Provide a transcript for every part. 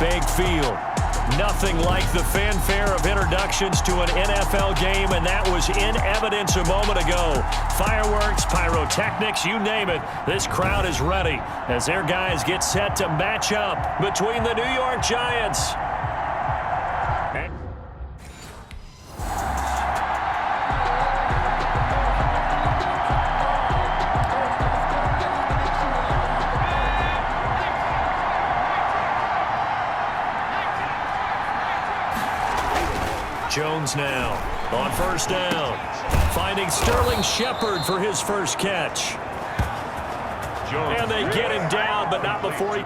big field. Nothing like the fanfare of introductions to an NFL game, and that was in evidence a moment ago. Fireworks, pyrotechnics, you name it. This crowd is ready as their guys get set to match up between the New York Giants. Jones now on first down, finding Sterling Shepard for his first catch. And they get him down, but not before he...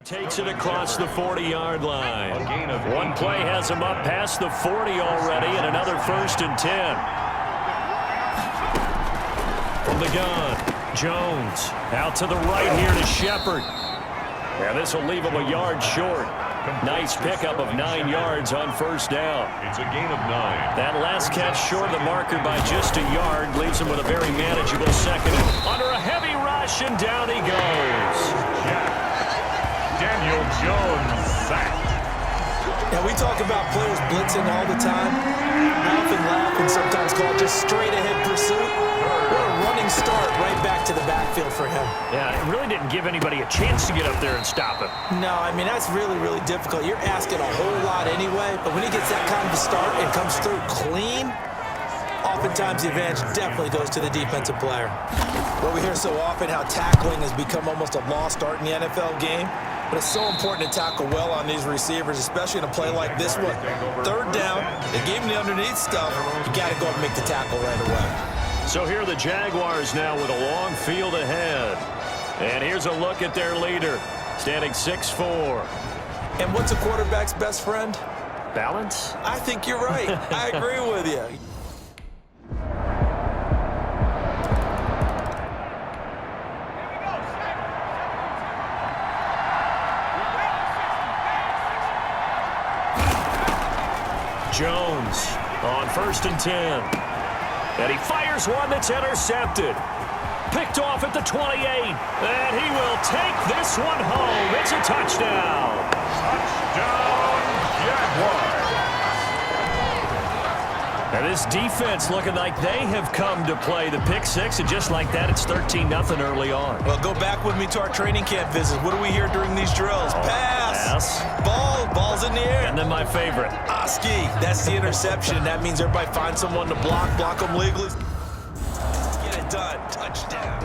Takes it across the 40-yard line. One play has him up past the 40 already, and another 1st and 10. From the gun, Jones out to the right here to Shepard. And this will leave him a yard short. Nice pickup of 9 yards on first down. It's a gain of 9. That last catch short of the marker by just a yard leaves him with a very manageable second. Under a heavy rush, and down he goes. Daniel Jones sacked. Yeah, we talk about players blitzing all the time. We often laugh and sometimes call it just straight-ahead pursuit. What a running start right back to the backfield for him. Yeah, it really didn't give anybody a chance to get up there and stop him. No, I mean, that's really, really difficult. You're asking a whole lot anyway, but when he gets that kind of a start and comes through clean, oftentimes the advantage definitely goes to the defensive player. Well, we hear so often how tackling has become almost a lost art in the NFL game. But it's so important to tackle well on these receivers, especially in a play like this one. Third down, they gave him the underneath stuff. You got to go and make the tackle right away. So here are the Jaguars now with a long field ahead. And here's a look at their leader, standing 6'4". And what's a quarterback's best friend? Balance? I think you're right. I agree with you. Jones on 1st and 10. And he fires one that's intercepted. Picked off at the 28. And he will take this one home. It's a touchdown. Touchdown, Jaguars. And this defense looking like they have come to play. The pick six, and just like that, it's 13-0 early on. Well, go back with me to our training camp visit. What do we hear during these drills? Pass. Ball's in the air. And then my favorite. Oski. That's the interception. That means everybody finds someone to block them legally. Get it done. Touchdown.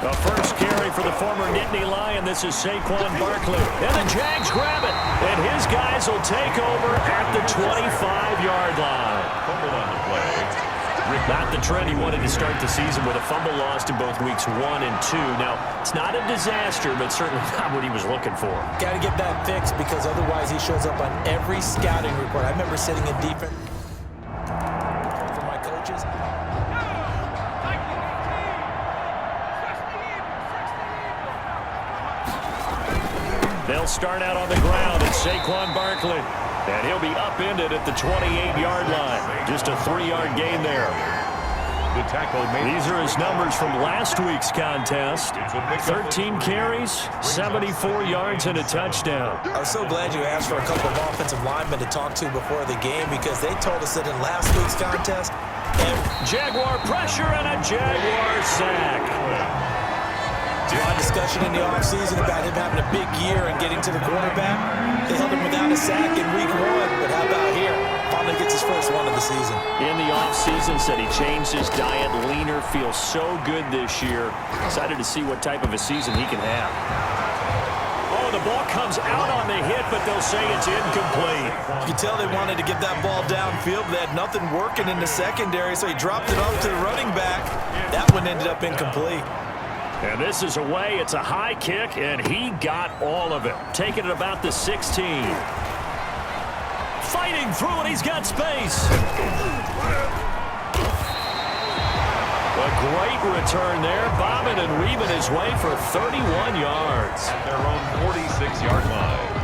The first carry for the former Nittany Lion. This is Saquon Barkley. And the Jags grab it. And his guys will take over at the 25-yard line. Fumble on the play. Not the trend he wanted to start the season with a fumble lost in both weeks 1 and 2. Now, it's not a disaster, but certainly not what he was looking for. Got to get that fixed because otherwise he shows up on every scouting report. I remember sitting in defense for my coaches. They'll start out on the ground. It's Saquon Barkley. And he'll be upended at the 28-yard line. Just a 3-yard gain there. The tackle made. These are his numbers from last week's contest. 13 carries, 74 yards, and a touchdown. I was so glad you asked for a couple of offensive linemen to talk to before the game because they told us that in last week's contest. Jaguar pressure and a Jaguar sack. A lot of discussion in the offseason about him having a big year and getting to the quarterback. They held him without a sack in week 1, but how about here? Found and gets his first one of the season. In the offseason, said he changed his diet, leaner, feels so good this year. Excited to see what type of a season he can have. Oh, the ball comes out on the hit, but they'll say it's incomplete. You can tell they wanted to get that ball downfield, but they had nothing working in the secondary, so he dropped it off to the running back. That one ended up incomplete. And this is away. It's a high kick, and he got all of it. Taking it about the 16. Fighting through it. He's got space. A great return there. Bobbing and weaving his way for 31 yards. At their own 46-yard line.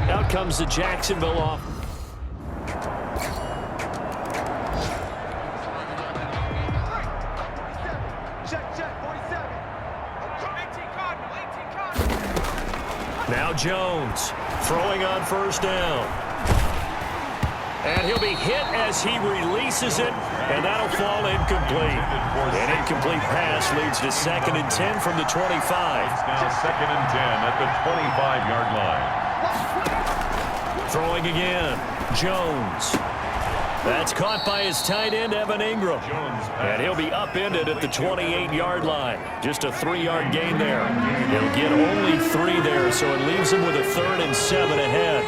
Out comes the Jacksonville off. Now Jones throwing on first down. And he'll be hit as he releases it, and that'll fall incomplete. An incomplete pass leads to 2nd and 10 from the 25. It's now 2nd and 10 at the 25-yard line. Throwing again, Jones. That's caught by his tight end, Evan Ingram. And he'll be upended at the 28-yard line. Just a 3-yard gain there. He'll get only 3 there, so it leaves him with a 3rd and 7 ahead.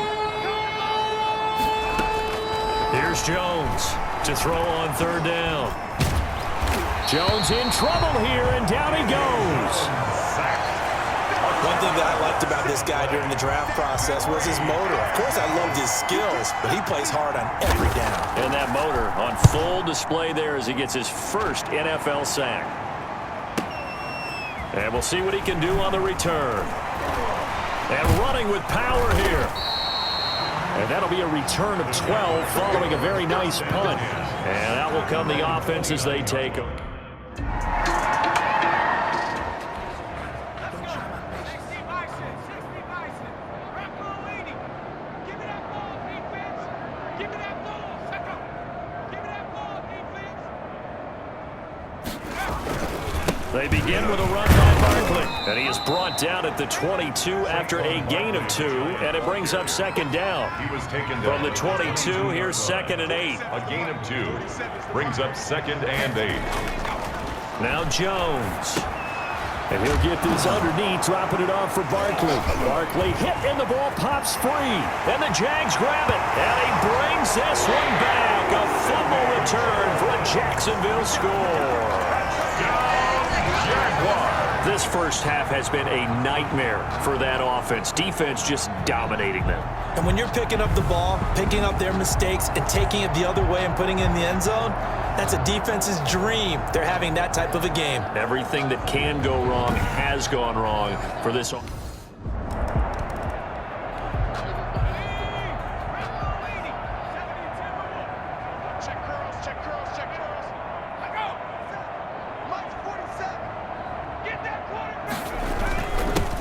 Here's Jones to throw on 3rd down. Jones in trouble here, and down he goes. One thing that I liked about this guy during the draft process was his motor. Of course, I loved his skills, but he plays hard on every down. And that motor on full display there as he gets his first NFL sack. And we'll see what he can do on the return. And running with power here. And that'll be a return of 12 following a very nice punt. And out will come the offense as they take him. They begin with a run by Barkley, and he is brought down at the 22 after a gain of 2, and it brings up 2nd down. He was taken From down the 22, here's 2nd and 8. a gain of 2. Brings up 2nd and 8. Now Jones. And he'll get this underneath, dropping it off for Barkley. Barkley hit, and the ball pops free. And the Jags grab it, and he brings this one back. A fumble return for a Jacksonville score. This first half has been a nightmare for that offense. Defense just dominating them. And when you're picking up the ball, picking up their mistakes, and taking it the other way and putting it in the end zone, that's a defense's dream. They're having that type of a game. Everything that can go wrong has gone wrong for this.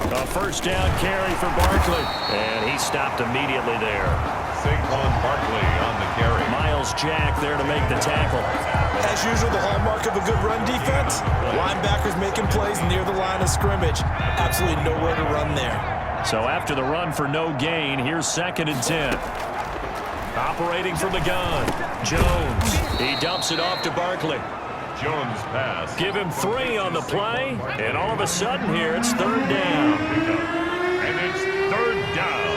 A first down carry for Barkley, and he stopped immediately there. Saquon Barkley on the carry. Miles Jack there to make the tackle. As usual, the hallmark of a good run defense, linebackers making plays near the line of scrimmage. Absolutely nowhere to run there. So after the run for no gain, here's 2nd and 10. Operating from the gun, Jones. He dumps it off to Barkley. Jones pass. Give him 3 on the play, and all of a sudden here it's 3rd down. And it's 3rd down.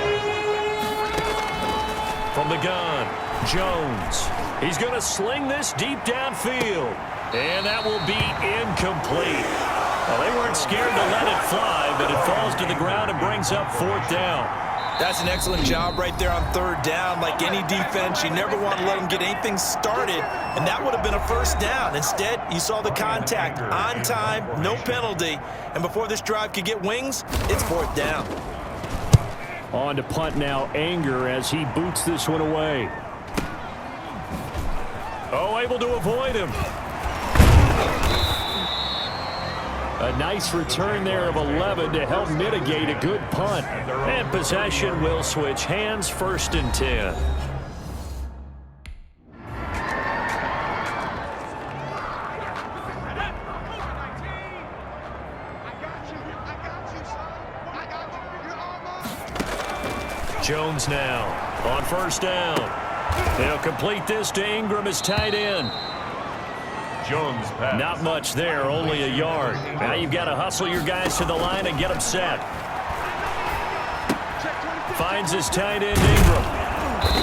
From the gun, Jones. He's going to sling this deep downfield, and that will be incomplete. Well, they weren't scared to let it fly, but it falls to the ground and brings up 4th down. That's an excellent job right there on 3rd down. Like any defense, you never want to let them get anything started, and that would have been a first down. Instead, you saw the contact on time, no penalty, and before this drive could get wings, it's 4th down. On to punt now, Anger as he boots this one away. Oh, able to avoid him. A nice return there of 11 to help mitigate a good punt. And possession will switch hands, 1st and 10. Jones now on first down. He'll complete this to Ingram as tight end. Jones pass. Not much there, only a yard. Now you've got to hustle your guys to the line and get them set. Finds his tight end, Ingram.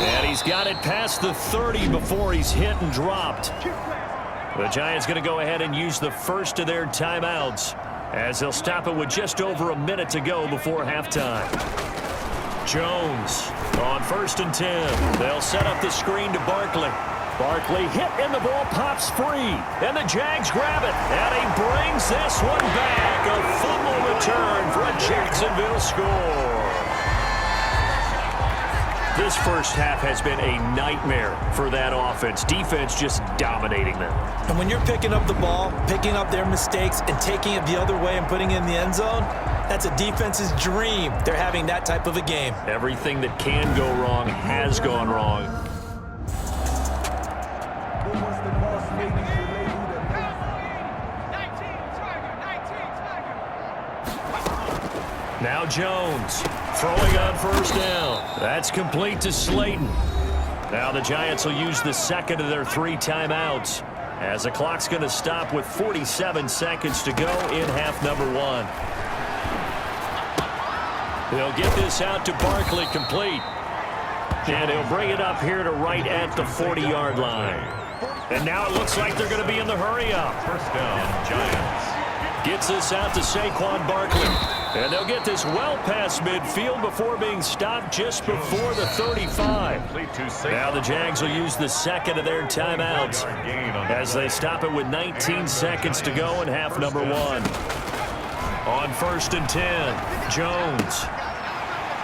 And he's got it past the 30 before he's hit and dropped. The Giants going to go ahead and use the first of their timeouts as they'll stop it with just over a minute to go before halftime. Jones on first and 10. They'll set up the screen to Barkley. Barkley hit and the ball pops free. And the Jags grab it. And he brings this one back. A fumble return for a Jacksonville score. This first half has been a nightmare for that offense. Defense just dominating them. And when you're picking up the ball, picking up their mistakes, and taking it the other way and putting it in the end zone, that's a defense's dream. They're having that type of a game. Everything that can go wrong has gone wrong. Now Jones throwing on first down. That's complete to Slayton. Now the Giants will use the second of their 3 timeouts as the clock's going to stop with 47 seconds to go in half number 1. He'll get this out to Barkley complete. And he'll bring it up here to right at the 40-yard line. And now it looks like they're going to be in the hurry-up. First down, Giants. Gets this out to Saquon Barkley. And they'll get this well past midfield before being stopped just before the 35. Now the Jags will use the second of their timeouts as they stop it with 19 seconds to go in half number 1. On first and 10, Jones.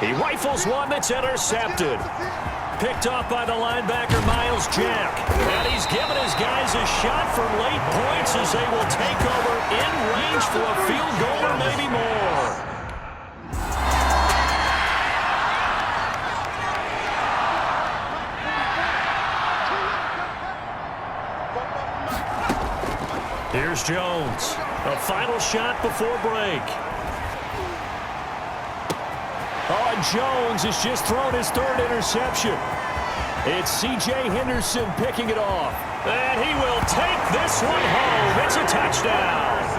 He rifles one that's intercepted. Picked off by the linebacker, Miles Jack. And he's given his guys a shot for late points as they will take over in range for a field goal or maybe more. Here's Jones. A final shot before break. Oh, and Jones has just thrown his 3rd interception. It's C.J. Henderson picking it off. And he will take this one home. It's a touchdown.